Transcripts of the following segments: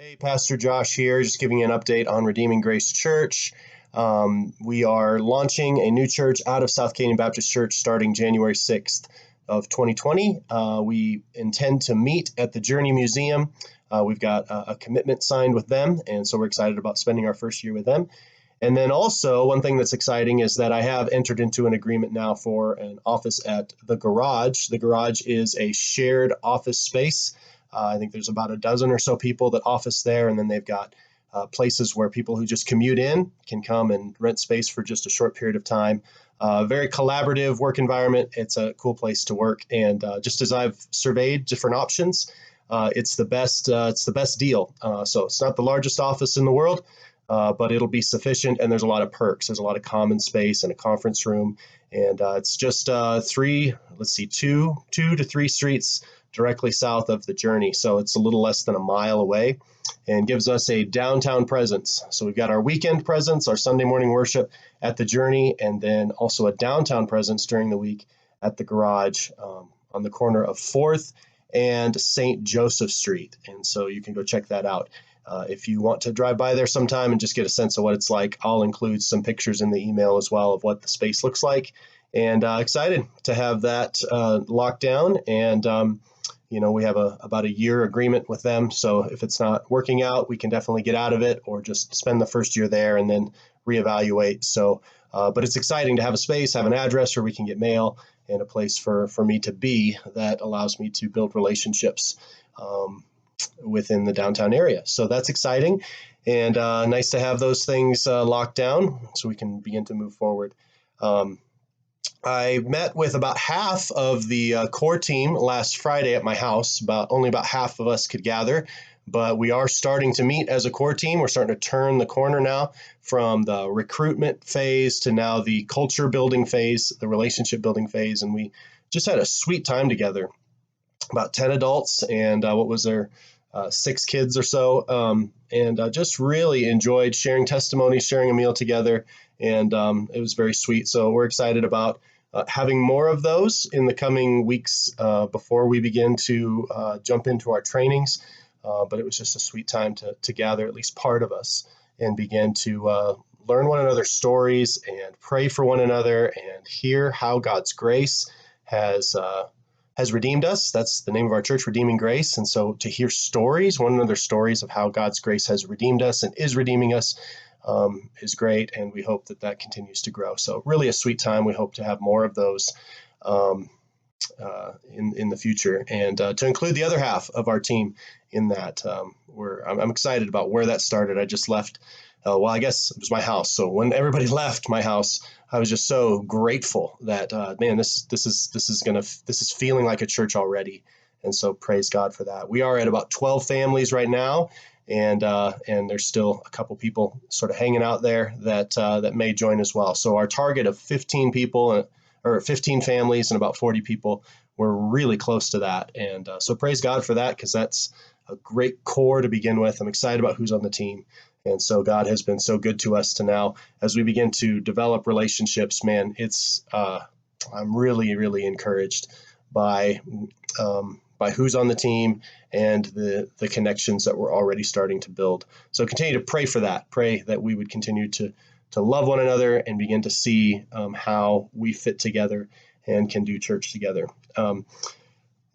Hey, Pastor Josh here, just giving you an update on Redeeming Grace Church. We are launching a new church out of South Canyon Baptist Church starting January 6th of 2020. We intend to meet at the Journey Museum. We've got a commitment signed with them, and so we're excited about spending our first year with them. And then also, one thing that's exciting is that I have entered into an agreement now for an office at the garage. The garage is a shared office space. I think there's about a dozen or so people that office there, and then they've got places where people who just commute in can come and rent space for just a short period of time. Very collaborative work environment. It's a cool place to work, and just as I've surveyed different options, it's the best. It's the best deal. So it's not the largest office in the world, but it'll be sufficient, and there's a lot of perks. There's a lot of common space and a conference room, and it's just two to three streets directly south of the Journey. So it's a little less than a mile away and gives us a downtown presence. So we've got our weekend presence, our Sunday morning worship at the Journey, and then also a downtown presence during the week at the garage on the corner of 4th and St. Joseph Street. And so you can go check that out. If you want to drive by there sometime and just get a sense of what it's like, I'll include some pictures in the email as well of what the space looks like. And excited to have that locked down. And we have about a year agreement with them. So if it's not working out, we can definitely get out of it or just spend the first year there and then reevaluate. So, but it's exciting to have a space, have an address where we can get mail, and a place for me to be that allows me to build relationships within the downtown area. So that's exciting, and nice to have those things locked down so we can begin to move forward. I met with about half of the core team last Friday at my house. Only about half of us could gather, but we are starting to meet as a core team. We're starting to turn the corner now from the recruitment phase to now the culture building phase, the relationship building phase, and we just had a sweet time together. About 10 adults and what was there, 6 kids or so, and just really enjoyed sharing testimonies, sharing a meal together, and it was very sweet. So we're excited about having more of those in the coming weeks before we begin to jump into our trainings. But it was just a sweet time to gather at least part of us and begin to learn one another's stories and pray for one another and hear how God's grace has redeemed us. That's the name of our church, Redeeming Grace. And so to hear stories, one another's stories of how God's grace has redeemed us and is redeeming us is great. And we hope that continues to grow. So really a sweet time. We hope to have more of those in the future, and to include the other half of our team in that. I'm excited about where that started. I just left. I guess it was my house. So when everybody left my house, I was just so grateful that this is feeling like a church already, and so praise God for that. We are at about 12 families right now, and there's still a couple people sort of hanging out there that may join as well. So our target of 15 people or 15 families and about 40 people, we're really close to that, and so praise God for that, because that's a great core to begin with. I'm excited about who's on the team. And so God has been so good to us to now, as we begin to develop relationships, man, I'm really, really encouraged by who's on the team and the connections that we're already starting to build. So continue to pray for that. Pray that we would continue to love one another and begin to see how we fit together and can do church together.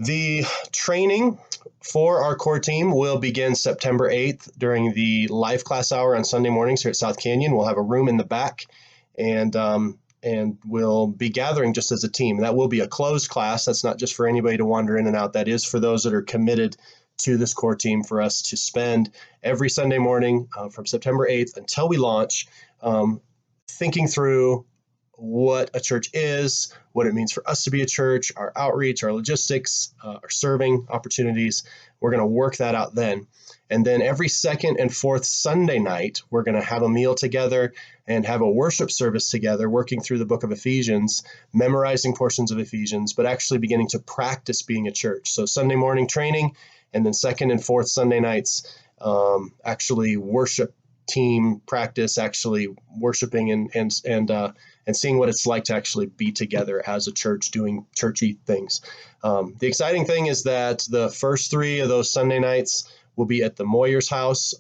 The training for our core team will begin September 8th during the life class hour on Sunday mornings here at South Canyon. We'll have a room in the back, and we'll be gathering just as a team. That will be a closed class. That's not just for anybody to wander in and out. That is for those that are committed to this core team, for us to spend every Sunday morning from September 8th until we launch, thinking through what a church is, what it means for us to be a church, our outreach, our logistics, our serving opportunities. We're going to work that out then. And then every second and fourth Sunday night, we're going to have a meal together and have a worship service together, working through the book of Ephesians, memorizing portions of Ephesians, but actually beginning to practice being a church. So Sunday morning training, and then second and fourth Sunday nights, actually worship team practice, actually worshiping and seeing what it's like to actually be together as a church doing churchy things. The exciting thing is that the first 3 of those Sunday nights will be at the Moyers House.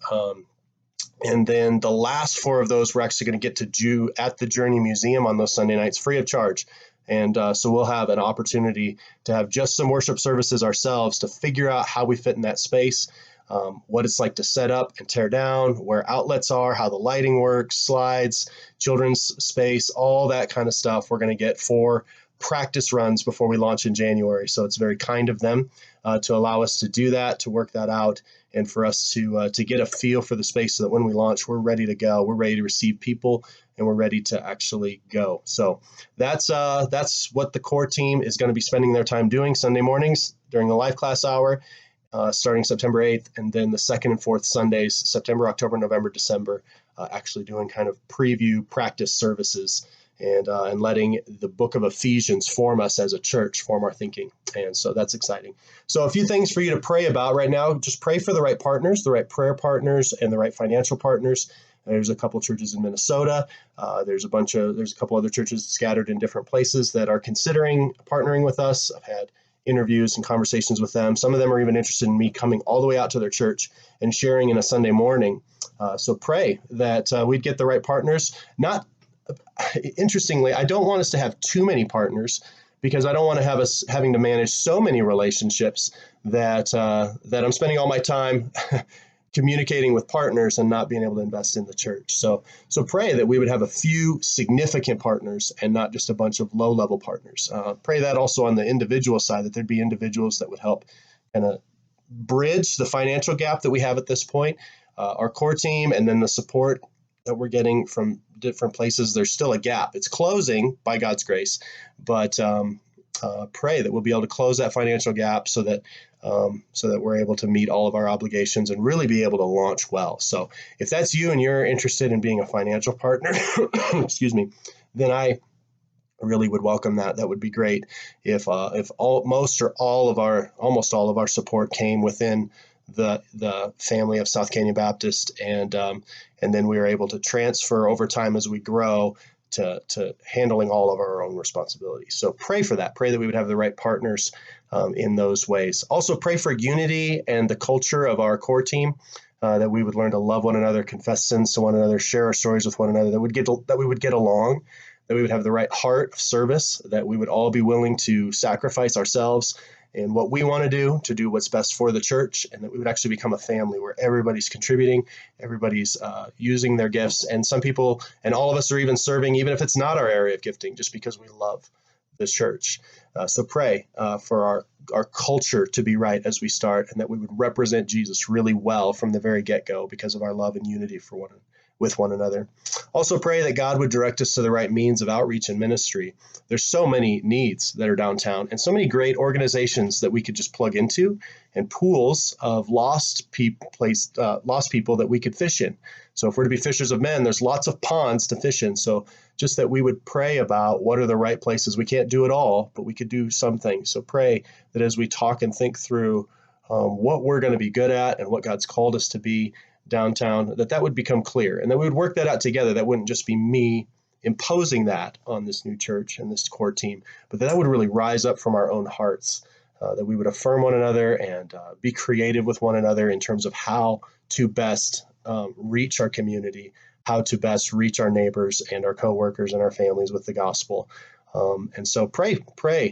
And then the last 4 of those, we're actually going to get to do at the Journey Museum on those Sunday nights, free of charge. And so we'll have an opportunity to have just some worship services ourselves to figure out how we fit in that space, what it's like to set up and tear down, where outlets are, how the lighting works, slides, children's space, all that kind of stuff. We're going to get 4 practice runs before we launch in January. So it's very kind of them to allow us to do that, to work that out, and for us to get a feel for the space so that when we launch, we're ready to go. We're ready to receive people, and we're ready to actually go. So that's what the core team is going to be spending their time doing Sunday mornings during the life class hour, starting September 8th, and then the 2nd and 4th Sundays, September, October, November, December, actually doing kind of preview practice services and letting the book of Ephesians form us as a church, form our thinking. And so that's exciting. So a few things for you to pray about right now. Just pray for the right partners, the right prayer partners, and the right financial partners. There's a couple churches in Minnesota. There's a couple other churches scattered in different places that are considering partnering with us. I've had interviews and conversations with them. Some of them are even interested in me coming all the way out to their church and sharing in a Sunday morning. So pray that we'd get the right partners. Interestingly, I don't want us to have too many partners because I don't want to have us having to manage so many relationships that I'm spending all my time communicating with partners and not being able to invest in the church. So pray that we would have a few significant partners and not just a bunch of low-level partners. Pray that also on the individual side, that there'd be individuals that would help kind of bridge the financial gap that we have at this point. Our core team and then the support that we're getting from different places, there's still a gap. It's closing by God's grace, but pray that we'll be able to close that financial gap so that we're able to meet all of our obligations and really be able to launch well. So if that's you and you're interested in being a financial partner, excuse me, then I really would welcome that. That would be great if almost all of our support came within the family of South Canyon Baptist, and then we were able to transfer over time as we grow to handling all of our own responsibilities. So pray for that. Pray that we would have the right partners in those ways. Also pray for unity and the culture of our core team, that we would learn to love one another, confess sins to one another, share our stories with one another, that we would get along, that we would have the right heart of service, that we would all be willing to sacrifice ourselves and what we want to do what's best for the church, and that we would actually become a family where everybody's contributing, everybody's using their gifts, and some people, and all of us are even serving, even if it's not our area of gifting, just because we love the church. So pray for our culture to be right as we start, and that we would represent Jesus really well from the very get-go because of our love and unity with one another. Also pray that God would direct us to the right means of outreach and ministry. There's so many needs that are downtown and so many great organizations that we could just plug into and pools of lost people that we could fish in. So if we're to be fishers of men, there's lots of ponds to fish in. So just that we would pray about what are the right places. We can't do it all, but we could do some things. So pray that as we talk and think through what we're going to be good at and what God's called us to be downtown, that would become clear, and that we would work that out together. That wouldn't just be me imposing that on this new church and this core team, but that would really rise up from our own hearts, that we would affirm one another and be creative with one another in terms of how to best reach our community, how to best reach our neighbors and our coworkers and our families with the gospel. And so pray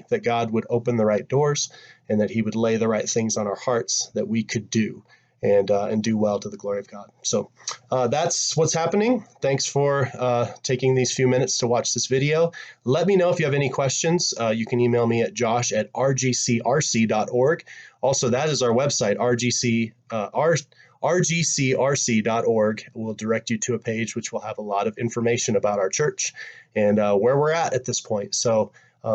that God would open the right doors and that he would lay the right things on our hearts that we could do and do well to the glory of God. So that's what's happening. Thanks for taking these few minutes to watch this video. Let me know if you have any questions. You can email me at josh@rgcrc.org. Also, that is our website, rgcrc.org. We'll direct you to a page which will have a lot of information about our church and where we're at this point. So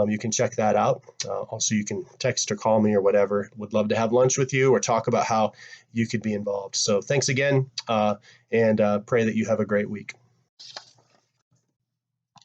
you can check that out. Also, you can text or call me or whatever. Would love to have lunch with you or talk about how you could be involved. So thanks again, and pray that you have a great week.